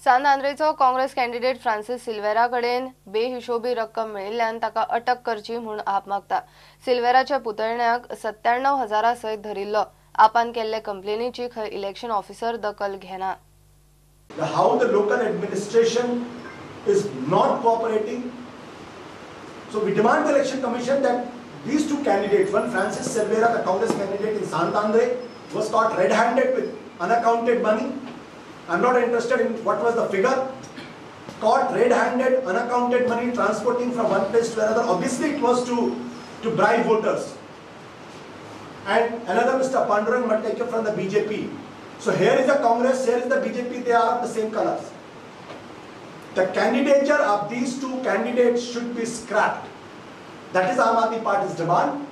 San आंद्रेचो Congress candidate Francis Silveira कडेन बेहिशोबी रक्कम मेळिल्ल्यान ताका अटक करची म्हूण आप मागता। सिल्वेराच्या पुतळ्याक 97,000 सयत धरिल्लो आपान केल्ले कंप्लेनीची खंय इलेक्शन ऑफिसर दखल घेना। How the local administration is not cooperating. So we demand the election commission that these two candidates, one Francis Silvera, the Congress candidate in Sant Andre, was caught red-handed with unaccounted money. I'm not interested in what was the figure. Caught red-handed, unaccounted money transporting from one place to another. Obviously it was to bribe voters. And another Mr. Pandurang Mattekar from the BJP. So here is the Congress, here is the BJP, they are of the same colors. The candidature of these two candidates should be scrapped. That is Aam Aadmi Party's demand.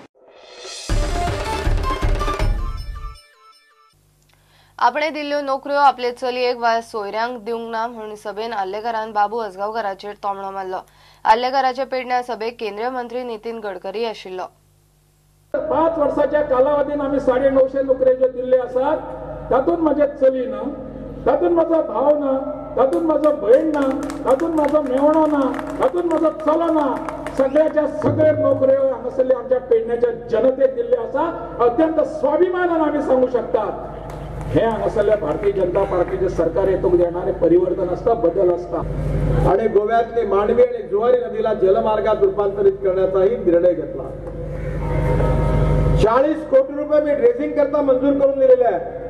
आपणे दिल्ल्यो नोकऱ्यो आपले चलयेक वा सोयऱ्यांक दिवंक ना म्हूण सभेन आल्लेकारान बाबू असगांवकाराचेर तोमणो मारलो। आल्लेकाराचे पेडण्या सभेक केंद्रीय मंत्री नितीन गडकरी आशिल्लो। 5 वर्षाच्या कालावधीन आम्ही 950 नोकऱ्यो ज्यो दिल्ल्यो आसात तातूंत माझे चली ना, तातूंत माझो भाव ना, तातूंत माझो भयण ना, तातूंत माझो मेवणो ना, तातूंत माझो चलो ना, सगळ्याच्या सगळे नोकऱ्यो हांगासरले आमच्या पेडण्याच्या जनतेक दिल्ल्यो आसा। अत्यंत स्वाभिमानान आम्ही सांगू शकतात हे हांगासरल्या भारतीय जनता पार्टीचे सरकार येतूक देणारे परिवर्तन असता, बदल असता। आणि गोव्यातली मांडवी आणि जुवारी नदीला जलमार्गात रूपांतरित करण्याचाही निर्णय घेतला। 40 कोटी रुपये मी ड्रेसिंग करता मंजूर करून दिलेले आहेत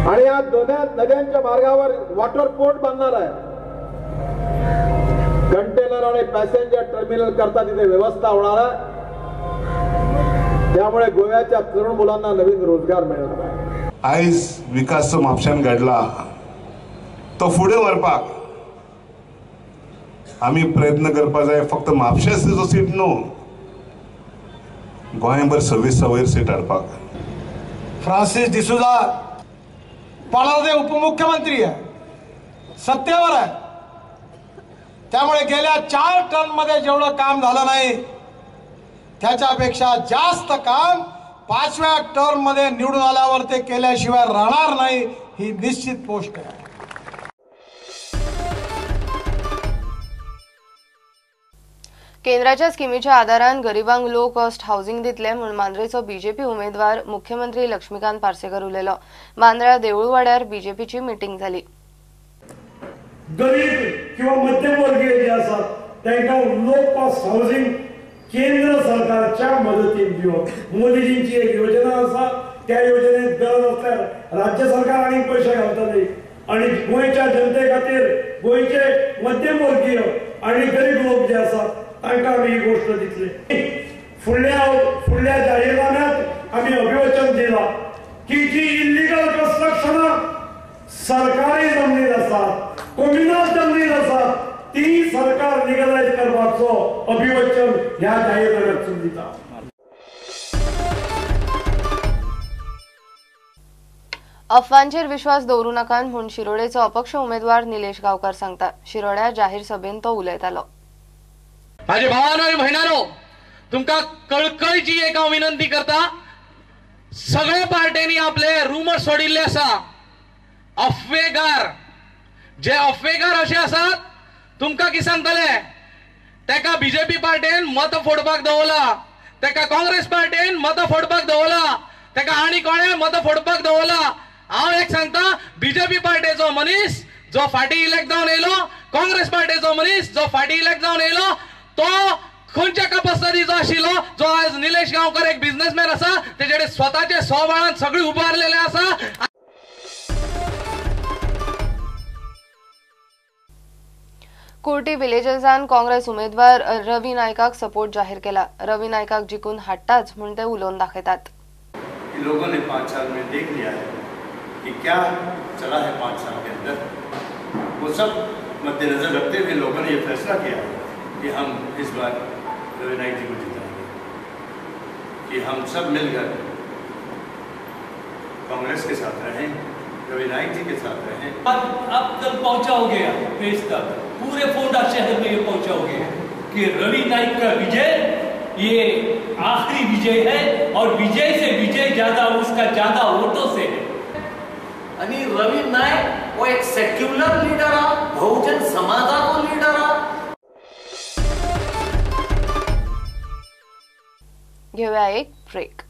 आणि या दोन्ही नद्यांच्या मार्गावर वॉटर पोर्ट बांधणार आहे। कंटेनर आणि पॅसेंजर टर्मिनल करता तिथे व्यवस्था होणार आहे, त्यामुळे गोव्याच्या तरुण मुलांना नवीन रोजगार मिळणार आहे। आयज विकासचो म्हापशान घडला तो फुडें व्हरपाक आमी प्रयत्न करपाक जाय। फक्त म्हापशेच जो सीट न्हू, गोंयभर 26 वयर सीट हाडपाक। फ्रांसिस डिसूजा पळावदे उपमुख्यमंत्री आहे, सत्तेवर आहे, त्यामुळे गेल्या 4 टर्म मध्ये जेवढं काम झालं नाही त्याच्यापेक्षा जास्त काम 5व्या टर्म मध्ये निवडून आल्यावर ते केल्याशिवाय राहणार नाही, ही निश्चित गोष्ट आहे। केंद्राच्या स्किमीच्या आधारान गरिबांक लो कॉस्ट हाऊसिंग दितले म्हूण मांद्रेचो बीजेपी उमेदवार मुख्यमंत्री लक्ष्मीकांत पार्सेकर उलयलो। मांद्रा देऊळवाड्यार बीजेपीची मीटिंग जाली। गरीब किंवा मध्यमवर्गीय जे असतात त्यांना लो कॉस्ट हाऊसिंग केंद्र सरकारच्या मदतीन दिवप। मोदीजींची एक योजना असा, त्या योजनेत गरज असल्यार राज्य सरकार आणि पैसे घालतले आणि गोयच्या जनते खातीर गोयचे मध्यमवर्गीय आणि गरीब लोक जे असतात तांकां आमी ही गोष्ट दितले। फुडल्या जाहीरनाम्यात आम्ही अभिवचन दिला की जी इल्लीगल कन्स्ट्रक्शन सरकारी जमनीर असतात, कम्युनल जमनीर असतात, ती सरकार लिगलाइज करपाचो अभिवचन ह्या जाहीरनाम्यातून दिता। अफवांचेर विश्वास दवरूं नाकात म्हूण शिरोडेचो अपक्ष उमेदवार निलेश गांवकार सांगता। शिरोड्या जाहीर सभेन तो उलयतालो। माझे भावानो आणि भयणानो, तुमका कळकळीची एक विनंती करता, सगळ्या पार्ट्यांनी आपले रुमर सोडिल्ले आसा। अफवेगार जे अफवेगार असे असतात, तुमका की सांगतले तेका बीजेपी पार्टीन मत फोडपाक दवरला, तेका काँग्रेस पार्टीन मत फोडपाक दवरला, तेका आनी कोणे मत फोडपाक दवरला। हांव एक सांगता, बीजेपी पार्टीचो मनीस जो फाटी इलेक्ट जावन येयलो, काँग्रेस पार्टीचो मनीस जो फाटी इलेक्ट जावन येयलो, तो खंयच्या कॅपॅसिटीचो आशिल्लो, जो आज निलेश गांवकर एक बिझनेसमॅन आसा, तेजेडे स्वताचे स्वबळान सगळी उबारलेले आसा। कुर्टी विलेजर्सान काँग्रेस उमेदवार रवी नायकाक सपोर्ट जाहीर केला। रवी नायकाक जिखून हाडटाच म्हूण ते उलोवन दाखयतात। लोगों ने 5 साल में देख लिया है कि क्या चला है 5 साल के अंदर, वो सब मद्देनजर रखते हुए लोगों ने ये फैसला किया कि हम इस बार रवि नायक जी को जिताएंगे, कि हम सब मिलकर कांग्रेस के साथ रहें, रवि नायक जी के साथ रहें। अब तक पहुंचा हो गया, देश तक पूरे फोंडा शहर में ये पहुंचा हो गया कि रवि नायक का विजय ये आखिरी विजय है और विजय से विजय ज्यादा उसका ज्यादा वोटों से है। आणि रवी नाईक वो एक सेक्युलर लीडर हा, बहुजन समाजाचो लीडर हा. घेऊया एक ब्रेक.